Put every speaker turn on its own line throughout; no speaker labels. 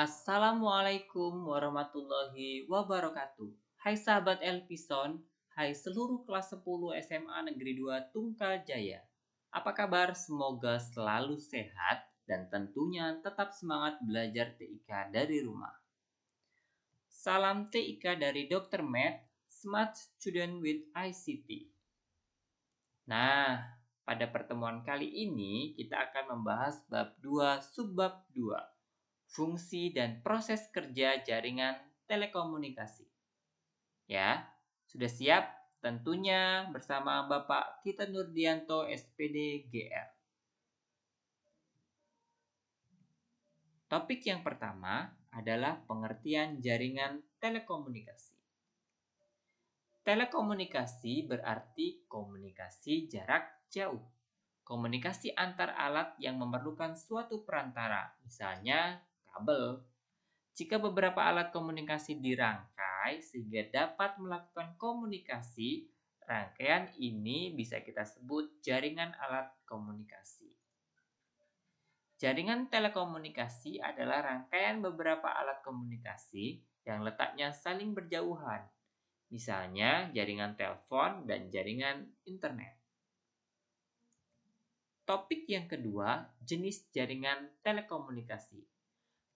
Assalamualaikum warahmatullahi wabarakatuh. Hai sahabat Elpison, hai seluruh kelas 10 SMA Negeri 2 Tunggal Jaya. Apa kabar? Semoga selalu sehat dan tentunya tetap semangat belajar TIK dari rumah. Salam TIK dari Dr. Matt, Smart Student with ICT. Nah, pada pertemuan kali ini kita akan membahas bab 2 subbab 2. Fungsi dan proses kerja jaringan telekomunikasi. Ya, sudah siap? Tentunya bersama Bapak Tita Nurdianto, SPD GR. Topik yang pertama adalah pengertian jaringan telekomunikasi. Telekomunikasi berarti komunikasi jarak jauh. Komunikasi antar alat yang memerlukan suatu perantara, misalnya kabel. Jika beberapa alat komunikasi dirangkai sehingga dapat melakukan komunikasi, rangkaian ini bisa kita sebut jaringan alat komunikasi. Jaringan telekomunikasi adalah rangkaian beberapa alat komunikasi yang letaknya saling berjauhan, misalnya jaringan telepon dan jaringan internet. Topik yang kedua, jenis jaringan telekomunikasi.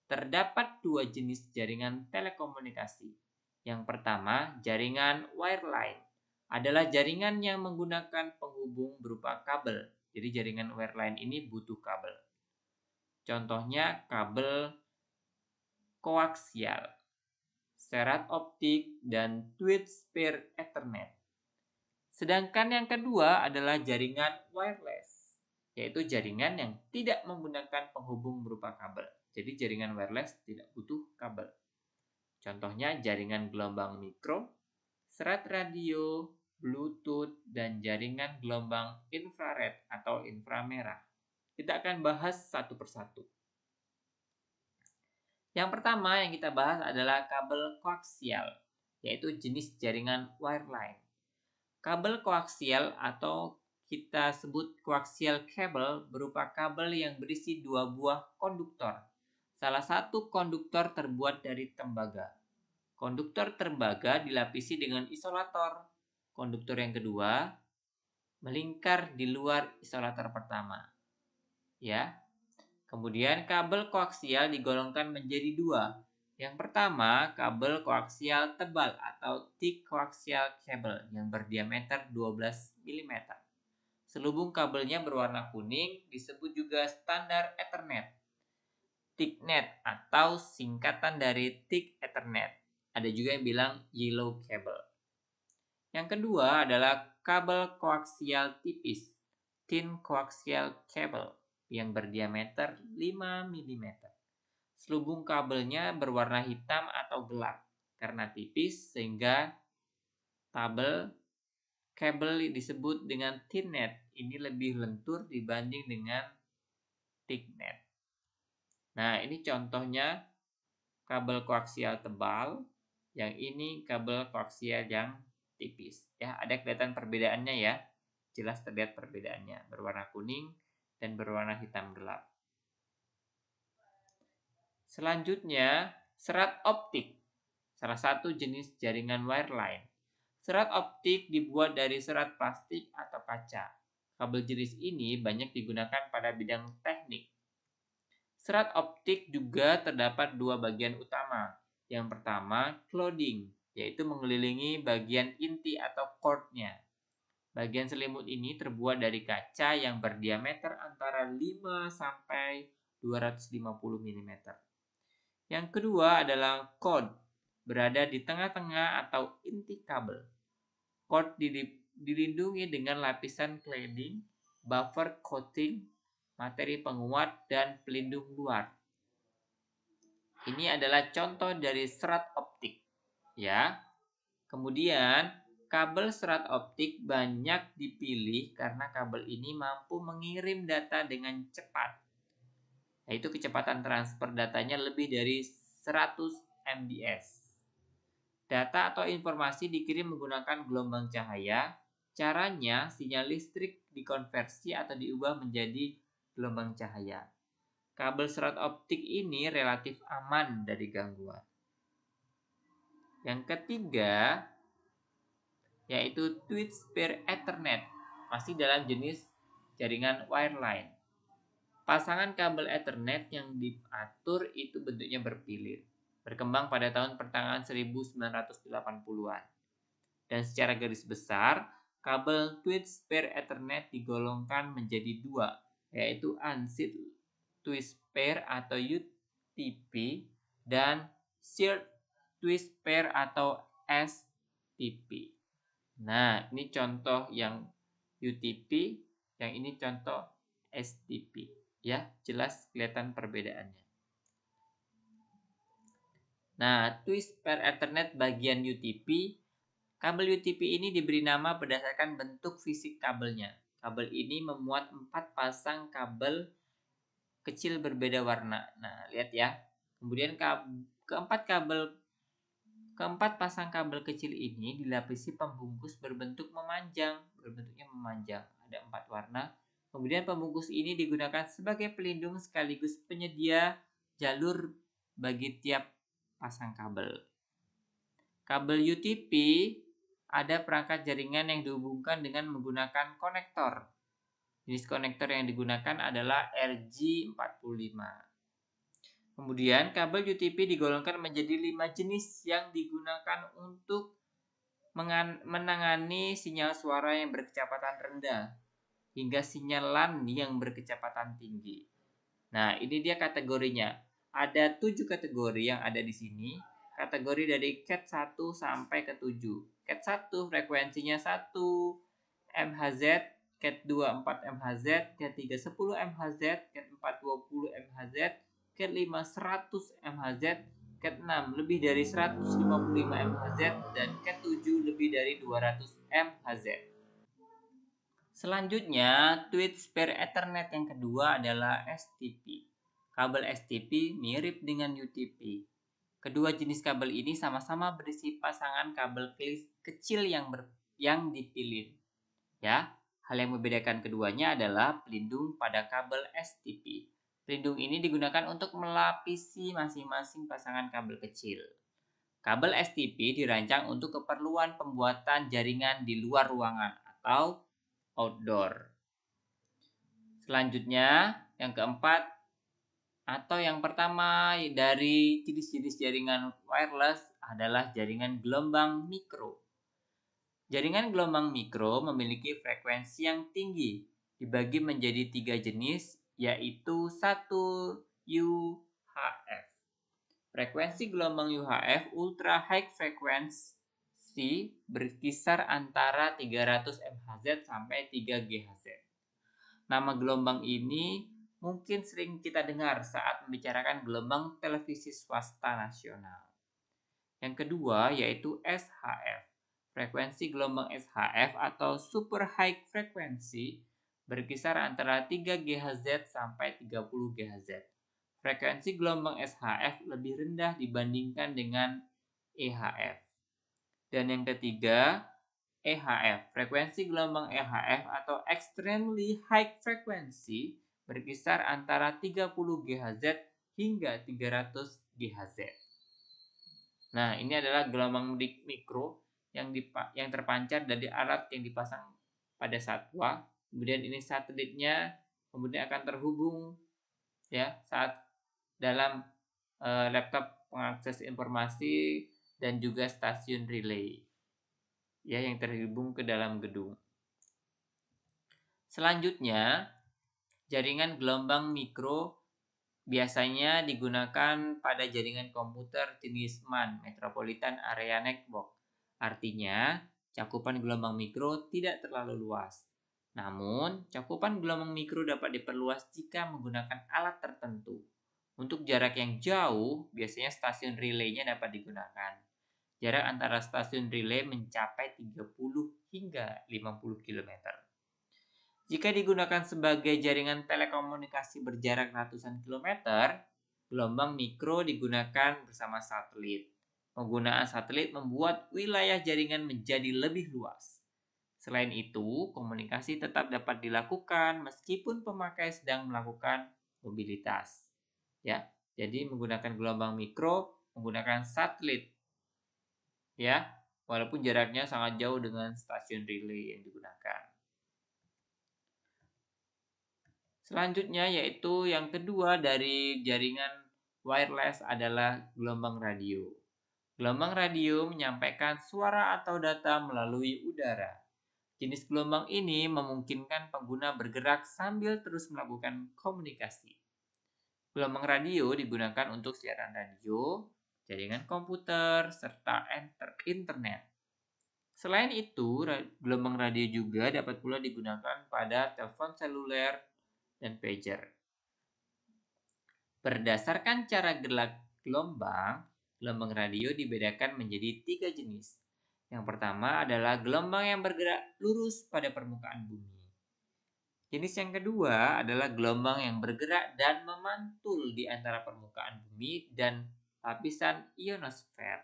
Terdapat dua jenis jaringan telekomunikasi. Yang pertama, jaringan wireline adalah jaringan yang menggunakan penghubung berupa kabel. Jadi jaringan wireline ini butuh kabel. Contohnya kabel koaksial, serat optik, dan Twisted Ethernet. Sedangkan yang kedua adalah jaringan wireless, yaitu jaringan yang tidak menggunakan penghubung berupa kabel. Jadi jaringan wireless tidak butuh kabel. Contohnya jaringan gelombang mikro, serat radio, Bluetooth, dan jaringan gelombang infrared atau inframerah. Kita akan bahas satu persatu. Yang pertama yang kita bahas adalah kabel koaksial, yaitu jenis jaringan wireline. Kabel koaksial atau kita sebut coaxial cable berupa kabel yang berisi dua buah konduktor. Salah satu konduktor terbuat dari tembaga. Konduktor tembaga dilapisi dengan isolator. Konduktor yang kedua melingkar di luar isolator pertama. Ya. Kemudian kabel koaksial digolongkan menjadi dua. Yang pertama, kabel koaksial tebal atau thick coaxial cable yang berdiameter 12 mm. Selubung kabelnya berwarna kuning, disebut juga standar Ethernet. Thicknet atau singkatan dari Thick Ethernet. Ada juga yang bilang yellow cable. Yang kedua adalah kabel koaksial tipis, thin coaxial cable yang berdiameter 5 mm. Selubung kabelnya berwarna hitam atau gelap karena tipis sehingga kabel disebut dengan thinnet. Ini lebih lentur dibanding dengan thicknet. Nah, ini contohnya kabel koaksial tebal, yang ini kabel koaksial yang tipis. Ya, ada kelihatan perbedaannya ya. Jelas terlihat perbedaannya, berwarna kuning dan berwarna hitam gelap. Selanjutnya, serat optik. Salah satu jenis jaringan wireline. Serat optik dibuat dari serat plastik atau kaca. Kabel jenis ini banyak digunakan pada bidang teknik. Serat optik juga terdapat dua bagian utama. Yang pertama, clothing, yaitu mengelilingi bagian inti atau core-nya. Bagian selimut ini terbuat dari kaca yang berdiameter antara 5 sampai 250 mm. Yang kedua adalah cord, berada di tengah-tengah atau inti kabel. Cord dilindungi dengan lapisan cladding, buffer coating, materi penguat, dan pelindung luar. Ini adalah contoh dari serat optik. Ya. Kemudian, kabel serat optik banyak dipilih karena kabel ini mampu mengirim data dengan cepat. Yaitu kecepatan transfer datanya lebih dari 100 Mbps. Data atau informasi dikirim menggunakan gelombang cahaya. Caranya, sinyal listrik dikonversi atau diubah menjadi gelombang cahaya. kabel serat optik ini relatif aman dari gangguan. Yang ketiga, yaitu Switch pair Ethernet, masih dalam jenis jaringan wireline. Pasangan kabel Ethernet yang diatur itu bentuknya berpilir, berkembang pada tahun pertengahan 1980-an. Dan secara garis besar, kabel Switch pair Ethernet digolongkan menjadi dua, yaitu Unseat Switch pair atau UTP dan Shared Switch pair atau STP. Nah, ini contoh yang UTP, yang ini contoh STP. Ya, jelas kelihatan perbedaannya. Nah, Switch pair Ethernet bagian UTP. Kabel UTP ini diberi nama berdasarkan bentuk fisik kabelnya. Kabel ini memuat 4 pasang kabel kecil berbeda warna. Nah, lihat ya. Kemudian keempat pasang kabel kecil ini dilapisi pembungkus berbentuknya memanjang. Ada 4 warna. Kemudian pembungkus ini digunakan sebagai pelindung sekaligus penyedia jalur bagi tiap pasang kabel. Kabel UTP ada perangkat jaringan yang dihubungkan dengan menggunakan konektor. Jenis konektor yang digunakan adalah RJ45. Kemudian kabel UTP digolongkan menjadi 5 jenis yang digunakan untuk menangani sinyal suara yang berkecepatan rendah hingga sinyal LAN yang berkecepatan tinggi. Nah, ini dia kategorinya. Ada 7 kategori yang ada di sini. Kategori dari Cat 1 sampai ke 7. Cat 1 frekuensinya 1 MHz, Cat 2 4 MHz, Cat 3 10 MHz, Cat 4 20 MHz, Cat 5 100 MHz, Cat 6 lebih dari 155 MHz, dan Cat 7 lebih dari 200 MHz. Selanjutnya, Switch pair Ethernet yang kedua adalah STP. Kabel STP mirip dengan UTP. Kedua jenis kabel ini sama-sama berisi pasangan kabel kecil yang dipilin. Ya, hal yang membedakan keduanya adalah pelindung pada kabel STP. Pelindung ini digunakan untuk melapisi masing-masing pasangan kabel kecil. Kabel STP dirancang untuk keperluan pembuatan jaringan di luar ruangan atau outdoor. Selanjutnya, yang keempat atau yang pertama dari jenis-jenis jaringan wireless adalah jaringan gelombang mikro. Jaringan gelombang mikro memiliki frekuensi yang tinggi, dibagi menjadi 3 jenis, yaitu 1 UHF. Frekuensi gelombang UHF ultra high frequency berkisar antara 300 MHz sampai 3 GHz. Nama gelombang ini mungkin sering kita dengar saat membicarakan gelombang televisi swasta nasional. Yang kedua yaitu SHF. Frekuensi gelombang SHF atau super high frequency berkisar antara 3 GHz sampai 30 GHz. Frekuensi gelombang SHF lebih rendah dibandingkan dengan EHF. Dan yang ketiga, EHF. Frekuensi gelombang EHF atau extremely high frequency berkisar antara 30 GHz hingga 300 GHz. Nah, ini adalah gelombang mikro yang terpancar dari alat yang dipasang pada satwa. Kemudian ini satelitnya kemudian akan terhubung ya saat dalam laptop pengakses informasi dan juga stasiun relay ya yang terhubung ke dalam gedung. Selanjutnya, jaringan gelombang mikro biasanya digunakan pada jaringan komputer jenis MAN, Metropolitan Area Network. Artinya, cakupan gelombang mikro tidak terlalu luas. Namun, cakupan gelombang mikro dapat diperluas jika menggunakan alat tertentu. Untuk jarak yang jauh, biasanya stasiun relaynya dapat digunakan. Jarak antara stasiun relay mencapai 30 hingga 50 km. Jika digunakan sebagai jaringan telekomunikasi berjarak ratusan kilometer, gelombang mikro digunakan bersama satelit. Penggunaan satelit membuat wilayah jaringan menjadi lebih luas. Selain itu, komunikasi tetap dapat dilakukan meskipun pemakai sedang melakukan mobilitas. ya. Jadi menggunakan gelombang mikro, menggunakan satelit, ya. Walaupun jaraknya sangat jauh dengan stasiun relay yang digunakan. Selanjutnya yaitu yang kedua dari jaringan wireless adalah gelombang radio. Gelombang radio menyampaikan suara atau data melalui udara. Jenis gelombang ini memungkinkan pengguna bergerak sambil terus melakukan komunikasi. Gelombang radio digunakan untuk siaran radio, jaringan komputer, serta internet. Selain itu, gelombang radio juga dapat pula digunakan pada telepon seluler dan pager. Berdasarkan cara gelombang radio dibedakan menjadi 3 jenis. Yang pertama adalah gelombang yang bergerak lurus pada permukaan bumi. Jenis yang kedua adalah gelombang yang bergerak dan memantul di antara permukaan bumi dan lapisan ionosfer.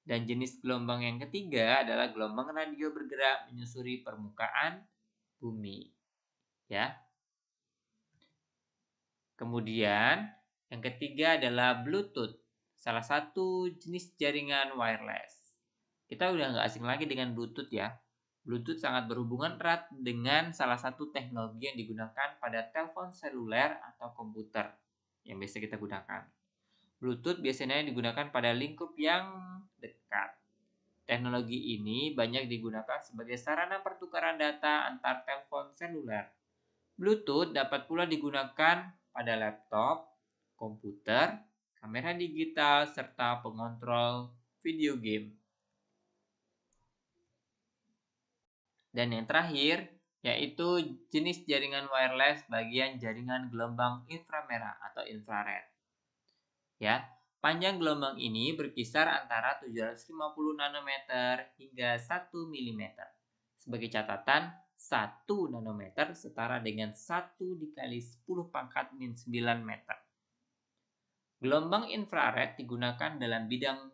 Dan jenis gelombang yang ketiga adalah gelombang radio bergerak menyusuri permukaan bumi. Ya. Kemudian yang ketiga adalah Bluetooth, salah satu jenis jaringan wireless. Kita udah nggak asing lagi dengan Bluetooth ya. Bluetooth sangat berhubungan erat dengan salah satu teknologi yang digunakan pada telepon seluler atau komputer yang biasa kita gunakan. Bluetooth biasanya digunakan pada lingkup yang dekat. Teknologi ini banyak digunakan sebagai sarana pertukaran data antar telepon seluler. Bluetooth dapat pula digunakan pada laptop, komputer, kamera digital, serta pengontrol video game. Dan yang terakhir, yaitu jenis jaringan wireless bagian jaringan gelombang inframerah atau infrared. Ya, panjang gelombang ini berkisar antara 750 nanometer hingga 1 mm. Sebagai catatan, 1 nanometer setara dengan 1 dikali 10 pangkat min 9 meter. Gelombang infrared digunakan dalam bidang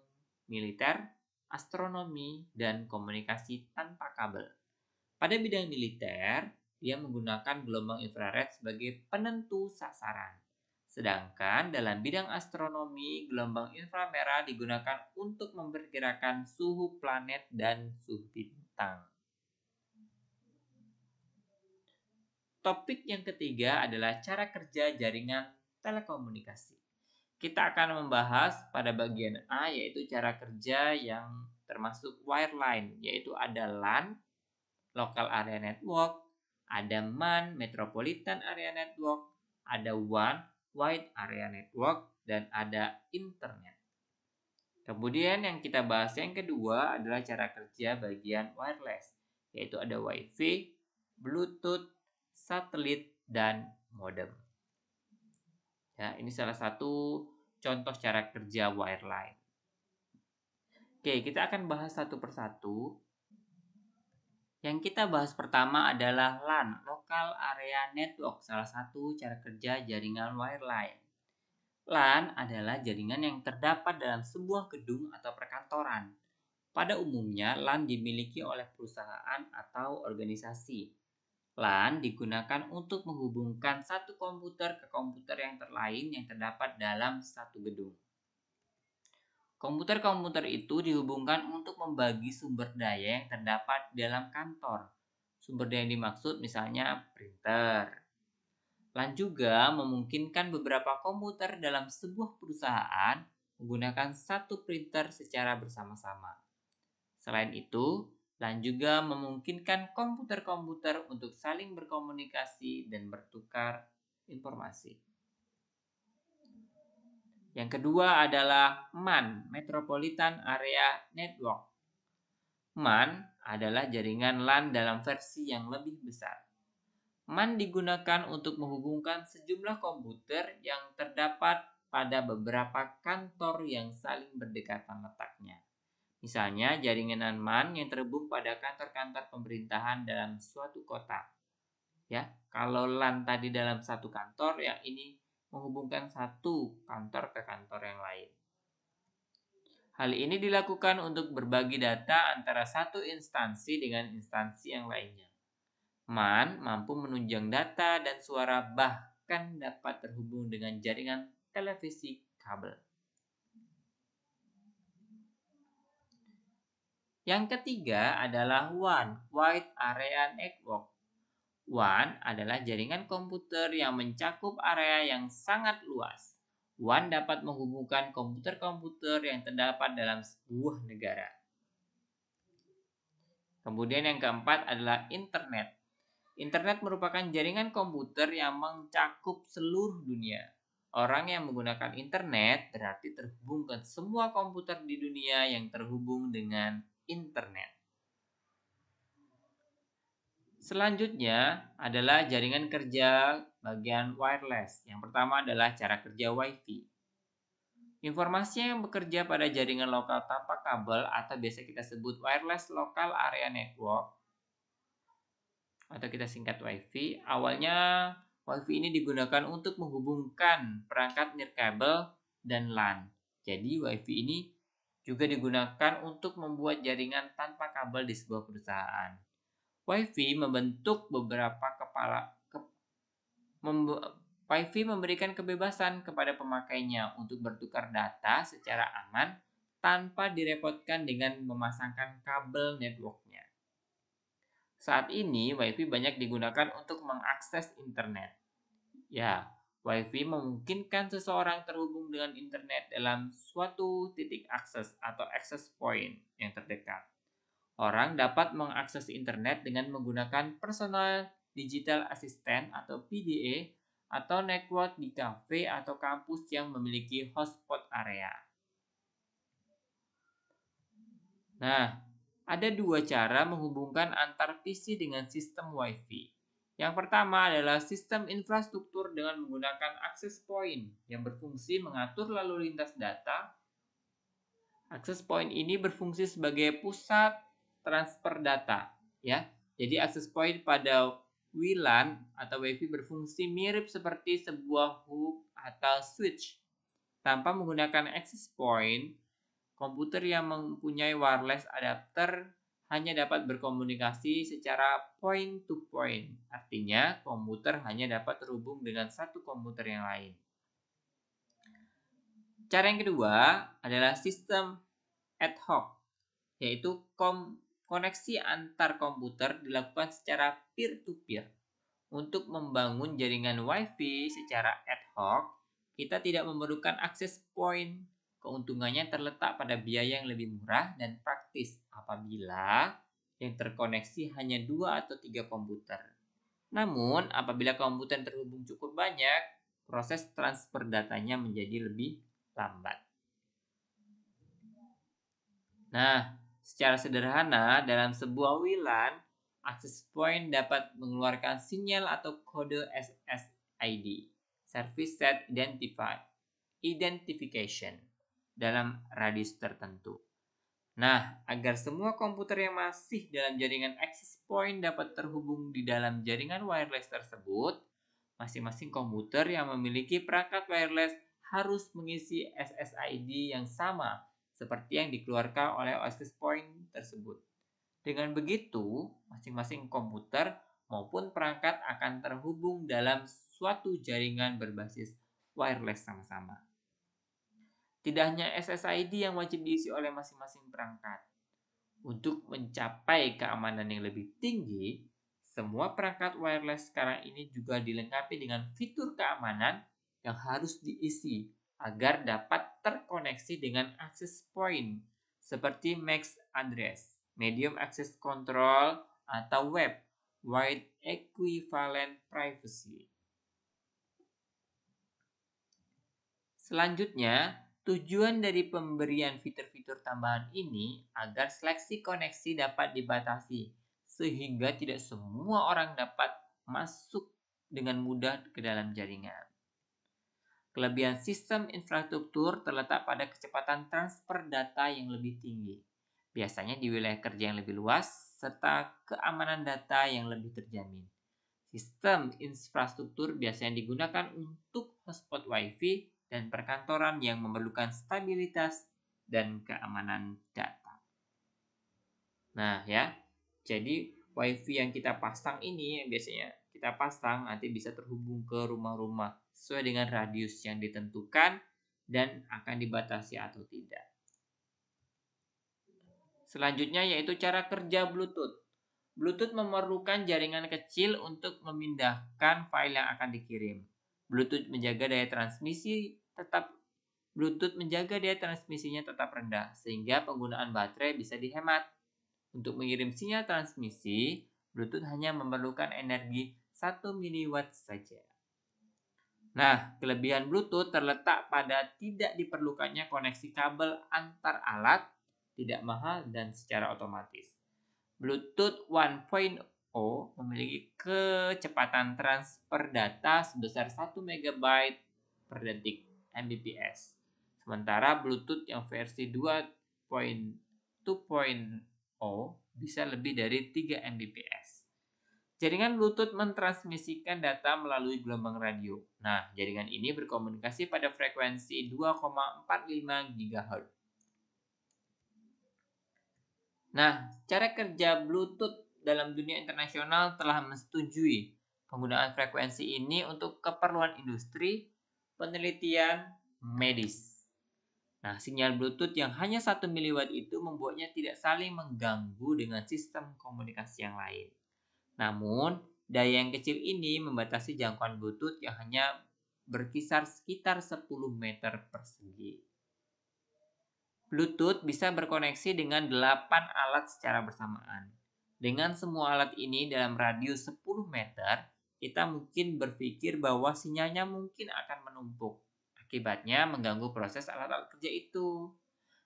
militer, astronomi, dan komunikasi tanpa kabel. Pada bidang militer, dia menggunakan gelombang infrared sebagai penentu sasaran. Sedangkan dalam bidang astronomi, gelombang inframerah digunakan untuk memperkirakan suhu planet dan suhu bintang. Topik yang ketiga adalah cara kerja jaringan telekomunikasi. Kita akan membahas pada bagian A yaitu cara kerja yang termasuk wireline, yaitu ada LAN, Local Area Network, ada MAN, Metropolitan Area Network, ada WAN, Wide Area Network, dan ada Internet. Kemudian yang kita bahas yang kedua adalah cara kerja bagian wireless, yaitu ada Wi-Fi, Bluetooth, satelit, dan modem. Ya, ini salah satu contoh cara kerja wireline. Oke, kita akan bahas satu persatu. Yang kita bahas pertama adalah LAN, Local Area Network, salah satu cara kerja jaringan wireline. LAN adalah jaringan yang terdapat dalam sebuah gedung atau perkantoran. Pada umumnya, LAN dimiliki oleh perusahaan atau organisasi. LAN digunakan untuk menghubungkan satu komputer ke komputer yang lain yang terdapat dalam satu gedung. Komputer-komputer itu dihubungkan untuk membagi sumber daya yang terdapat dalam kantor. Sumber daya yang dimaksud misalnya printer. LAN juga memungkinkan beberapa komputer dalam sebuah perusahaan menggunakan satu printer secara bersama-sama. Selain itu, LAN juga memungkinkan komputer-komputer untuk saling berkomunikasi dan bertukar informasi. Yang kedua adalah MAN, Metropolitan Area Network. MAN adalah jaringan LAN dalam versi yang lebih besar. MAN digunakan untuk menghubungkan sejumlah komputer yang terdapat pada beberapa kantor yang saling berdekatan letaknya. Misalnya jaringan MAN yang terhubung pada kantor-kantor pemerintahan dalam suatu kota. Ya, kalau LAN tadi dalam satu kantor, yang ini menghubungkan satu kantor ke kantor yang lain. Hal ini dilakukan untuk berbagi data antara satu instansi dengan instansi yang lainnya. MAN mampu menunjang data dan suara bahkan dapat terhubung dengan jaringan televisi kabel. Yang ketiga adalah WAN, Wide Area Network. WAN adalah jaringan komputer yang mencakup area yang sangat luas. WAN dapat menghubungkan komputer-komputer yang terdapat dalam sebuah negara. Kemudian yang keempat adalah internet. Internet merupakan jaringan komputer yang mencakup seluruh dunia. Orang yang menggunakan internet berarti terhubung ke semua komputer di dunia yang terhubung dengan internet. Selanjutnya adalah jaringan kerja bagian wireless. Yang pertama adalah cara kerja Wi-Fi. Informasi yang bekerja pada jaringan lokal tanpa kabel atau biasa kita sebut wireless local area network atau kita singkat Wi-Fi. Awalnya Wi-Fi ini digunakan untuk menghubungkan perangkat nirkabel dan LAN. Jadi Wi-Fi ini juga digunakan untuk membuat jaringan tanpa kabel di sebuah perusahaan. Wi-Fi Wi-Fi memberikan kebebasan kepada pemakainya untuk bertukar data secara aman tanpa direpotkan dengan memasangkan kabel networknya. Saat ini, Wi-Fi banyak digunakan untuk mengakses internet. Ya, Wi-Fi memungkinkan seseorang terhubung dengan internet dalam suatu titik akses atau access point yang terdekat. Orang dapat mengakses internet dengan menggunakan personal digital assistant atau PDA atau network di kafe atau kampus yang memiliki hotspot area. Nah, ada dua cara menghubungkan antar PC dengan sistem Wi-Fi. Yang pertama adalah sistem infrastruktur dengan menggunakan access point yang berfungsi mengatur lalu lintas data. Access point ini berfungsi sebagai pusat transfer data, ya. Jadi access point pada WLAN atau Wi-Fi berfungsi mirip seperti sebuah hub atau switch. Tanpa menggunakan access point, komputer yang mempunyai wireless adapter hanya dapat berkomunikasi secara point to point. Artinya, komputer hanya dapat terhubung dengan satu komputer yang lain. Cara yang kedua adalah sistem ad hoc, yaitu koneksi antar komputer dilakukan secara peer-to-peer. Untuk membangun jaringan Wi-Fi secara ad hoc, kita tidak memerlukan access point. Keuntungannya terletak pada biaya yang lebih murah dan praktis apabila yang terkoneksi hanya 2 atau 3 komputer. Namun, apabila komputer terhubung cukup banyak, proses transfer datanya menjadi lebih lambat. Nah, secara sederhana, dalam sebuah WLAN, access point dapat mengeluarkan sinyal atau kode SSID, Service Set Identification, dalam radius tertentu. Nah, agar semua komputer yang masih dalam jaringan access point dapat terhubung di dalam jaringan wireless tersebut, masing-masing komputer yang memiliki perangkat wireless harus mengisi SSID yang sama seperti yang dikeluarkan oleh access point tersebut. Dengan begitu, masing-masing komputer maupun perangkat akan terhubung dalam suatu jaringan berbasis wireless sama-sama. Tidak hanya SSID yang wajib diisi oleh masing-masing perangkat. Untuk mencapai keamanan yang lebih tinggi, semua perangkat wireless sekarang ini juga dilengkapi dengan fitur keamanan yang harus diisi agar dapat terkoneksi dengan access point seperti MAC address, medium access control, atau web wide equivalent privacy. Selanjutnya, tujuan dari pemberian fitur-fitur tambahan ini agar seleksi koneksi dapat dibatasi sehingga tidak semua orang dapat masuk dengan mudah ke dalam jaringan. Kelebihan sistem infrastruktur terletak pada kecepatan transfer data yang lebih tinggi, biasanya di wilayah kerja yang lebih luas, serta keamanan data yang lebih terjamin. Sistem infrastruktur biasanya digunakan untuk hotspot Wi-Fi dan perkantoran yang memerlukan stabilitas dan keamanan data. Nah ya, jadi Wi-Fi yang kita pasang ini yang biasanya kita pasang nanti bisa terhubung ke rumah-rumah sesuai dengan radius yang ditentukan dan akan dibatasi atau tidak. Selanjutnya yaitu cara kerja Bluetooth. Bluetooth memerlukan jaringan kecil untuk memindahkan file yang akan dikirim. Bluetooth menjaga daya transmisinya tetap rendah sehingga penggunaan baterai bisa dihemat. Untuk mengirim sinyal transmisi, Bluetooth hanya memerlukan energi 1 mW saja. Nah, kelebihan Bluetooth terletak pada tidak diperlukannya koneksi kabel antar alat, tidak mahal dan secara otomatis. Bluetooth 1.0 memiliki kecepatan transfer data sebesar 1 MB per detik (Mbps). Sementara Bluetooth yang versi 2.0 bisa lebih dari 3 Mbps. Jaringan Bluetooth mentransmisikan data melalui gelombang radio. Nah, jaringan ini berkomunikasi pada frekuensi 2,45 GHz. Nah, cara kerja Bluetooth dalam dunia internasional telah menyetujui penggunaan frekuensi ini untuk keperluan industri, penelitian, medis. Nah, sinyal Bluetooth yang hanya 1 mW itu membuatnya tidak saling mengganggu dengan sistem komunikasi yang lain. Namun, daya yang kecil ini membatasi jangkauan Bluetooth yang hanya berkisar sekitar 10 meter persegi. Bluetooth bisa berkoneksi dengan 8 alat secara bersamaan. Dengan semua alat ini dalam radius 10 meter, kita mungkin berpikir bahwa sinyalnya mungkin akan menumpuk. Akibatnya mengganggu proses alat-alat kerja itu.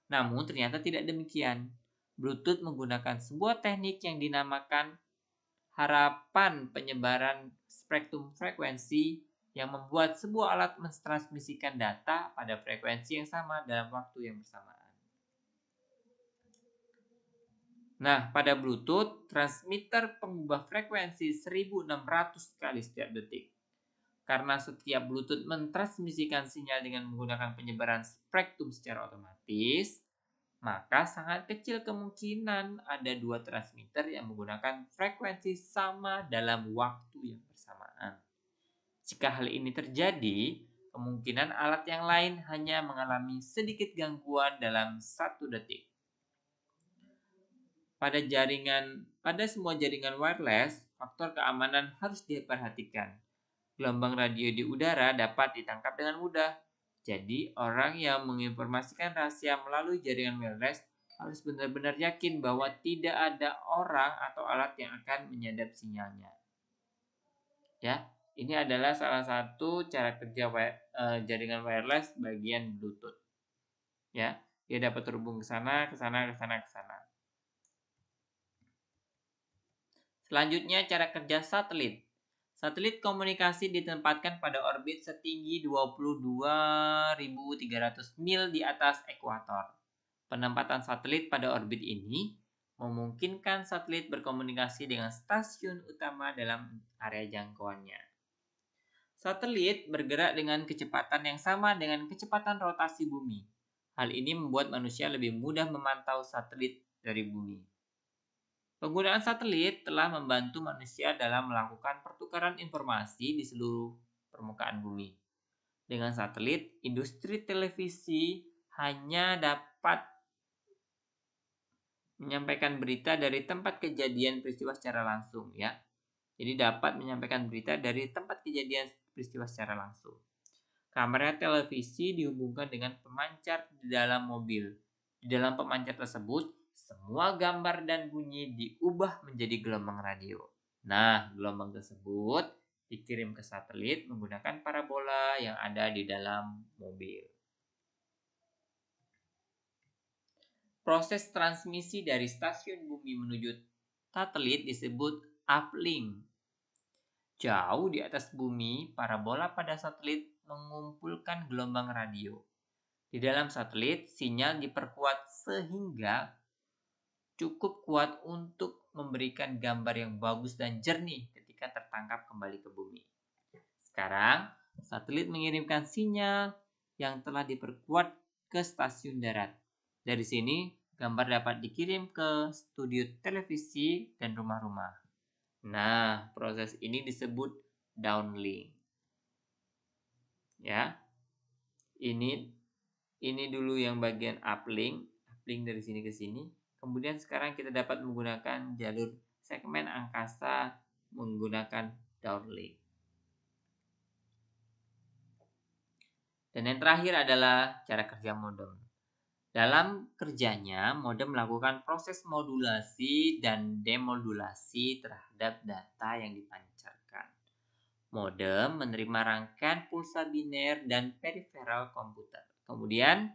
Namun ternyata tidak demikian. Bluetooth menggunakan sebuah teknik yang dinamakan harapan penyebaran spektrum frekuensi yang membuat sebuah alat mentransmisikan data pada frekuensi yang sama dalam waktu yang bersamaan. Nah, pada Bluetooth, transmitter pengubah frekuensi 1600 kali setiap detik. Karena setiap Bluetooth mentransmisikan sinyal dengan menggunakan penyebaran spektrum secara otomatis, maka sangat kecil kemungkinan ada dua transmitter yang menggunakan frekuensi sama dalam waktu yang bersamaan. Jika hal ini terjadi, kemungkinan alat yang lain hanya mengalami sedikit gangguan dalam 1 detik. Pada semua jaringan wireless, faktor keamanan harus diperhatikan. Gelombang radio di udara dapat ditangkap dengan mudah. Jadi, orang yang menginformasikan rahasia melalui jaringan wireless harus benar-benar yakin bahwa tidak ada orang atau alat yang akan menyadap sinyalnya. Ya, ini adalah salah satu cara kerja jaringan wireless bagian Bluetooth. Ya, dia dapat terhubung ke sana, ke sana, ke sana, ke sana. Selanjutnya, cara kerja satelit. Satelit komunikasi ditempatkan pada orbit setinggi 22.300 mil di atas ekuator. Penempatan satelit pada orbit ini memungkinkan satelit berkomunikasi dengan stasiun utama dalam area jangkauannya. Satelit bergerak dengan kecepatan yang sama dengan kecepatan rotasi bumi. Hal ini membuat manusia lebih mudah memantau satelit dari bumi. Penggunaan satelit telah membantu manusia dalam melakukan pertukaran informasi di seluruh permukaan bumi. Dengan satelit, industri televisi hanya dapat menyampaikan berita dari tempat kejadian peristiwa secara langsung, ya. Jadi dapat menyampaikan berita dari tempat kejadian peristiwa secara langsung. Kamera televisi dihubungkan dengan pemancar di dalam mobil. Di dalam pemancar tersebut, semua gambar dan bunyi diubah menjadi gelombang radio. Nah, gelombang tersebut dikirim ke satelit menggunakan parabola yang ada di dalam mobil. Proses transmisi dari stasiun bumi menuju satelit disebut uplink. Jauh di atas bumi, parabola pada satelit mengumpulkan gelombang radio. Di dalam satelit, sinyal diperkuat sehingga cukup kuat untuk memberikan gambar yang bagus dan jernih ketika tertangkap kembali ke bumi. Sekarang, satelit mengirimkan sinyal yang telah diperkuat ke stasiun darat. Dari sini, gambar dapat dikirim ke studio televisi dan rumah-rumah. Nah, proses ini disebut downlink. Ya, ini dulu yang bagian uplink dari sini ke sini. Kemudian sekarang kita dapat menggunakan jalur segmen angkasa menggunakan downlink. Dan yang terakhir adalah cara kerja modem. Dalam kerjanya, modem melakukan proses modulasi dan demodulasi terhadap data yang dipancarkan. Modem menerima rangkaian pulsa biner dan periferal komputer. Kemudian,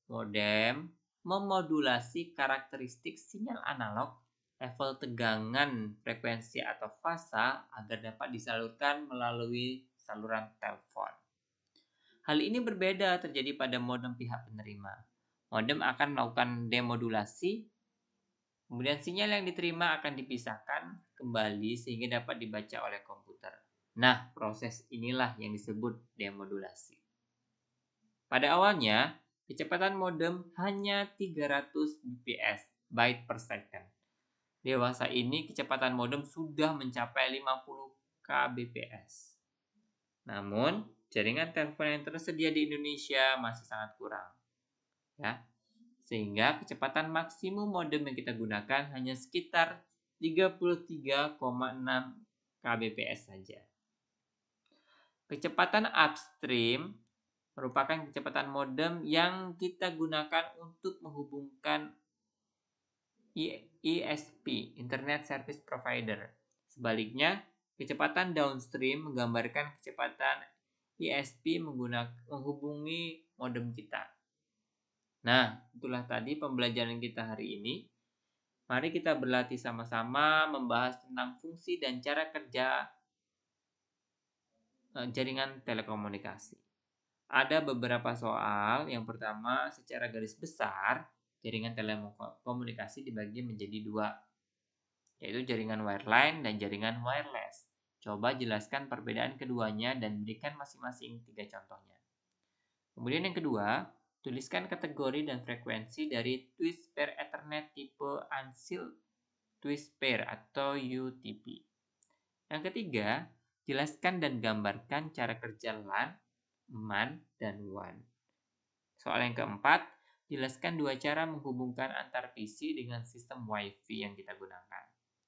modem memodulasi karakteristik sinyal analog, level tegangan, frekuensi atau fasa agar dapat disalurkan melalui saluran telepon. Hal ini berbeda terjadi pada modem pihak penerima. Modem akan melakukan demodulasi, kemudian sinyal yang diterima akan dipisahkan kembali sehingga dapat dibaca oleh komputer. Nah, proses inilah yang disebut demodulasi. Pada awalnya, kecepatan modem hanya 300 bps, byte per second. Dewasa ini kecepatan modem sudah mencapai 50 kbps. Namun, jaringan telepon yang tersedia di Indonesia masih sangat kurang. Ya. Sehingga kecepatan maksimum modem yang kita gunakan hanya sekitar 33,6 kbps saja. Kecepatan upstream merupakan kecepatan modem yang kita gunakan untuk menghubungkan ISP, Internet Service Provider. Sebaliknya, kecepatan downstream menggambarkan kecepatan ISP menghubungi modem kita. Nah, itulah tadi pembelajaran kita hari ini. Mari kita berlatih sama-sama membahas tentang fungsi dan cara kerja jaringan telekomunikasi. Ada beberapa soal. Yang pertama, secara garis besar, jaringan telekomunikasi dibagi menjadi dua, yaitu jaringan wireline dan jaringan wireless. Coba jelaskan perbedaan keduanya dan berikan masing-masing 3 contohnya. Kemudian yang kedua, tuliskan kategori dan frekuensi dari twist pair Ethernet tipe Unsealed Twist Pair atau UTP. Yang ketiga, jelaskan dan gambarkan cara kerja LAN, MAN, dan WAN. Soal yang keempat, jelaskan dua cara menghubungkan antar PC dengan sistem WiFi yang kita gunakan.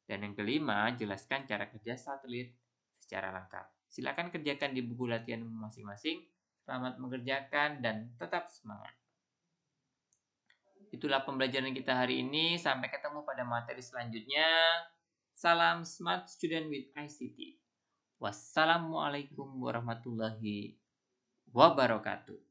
Dan yang kelima, jelaskan cara kerja satelit secara lengkap. Silakan kerjakan di buku latihan masing-masing. Selamat mengerjakan dan tetap semangat. Itulah pembelajaran kita hari ini. Sampai ketemu pada materi selanjutnya. Salam Smart Student with ICT. Wassalamualaikum warahmatullahi wabarakatuh.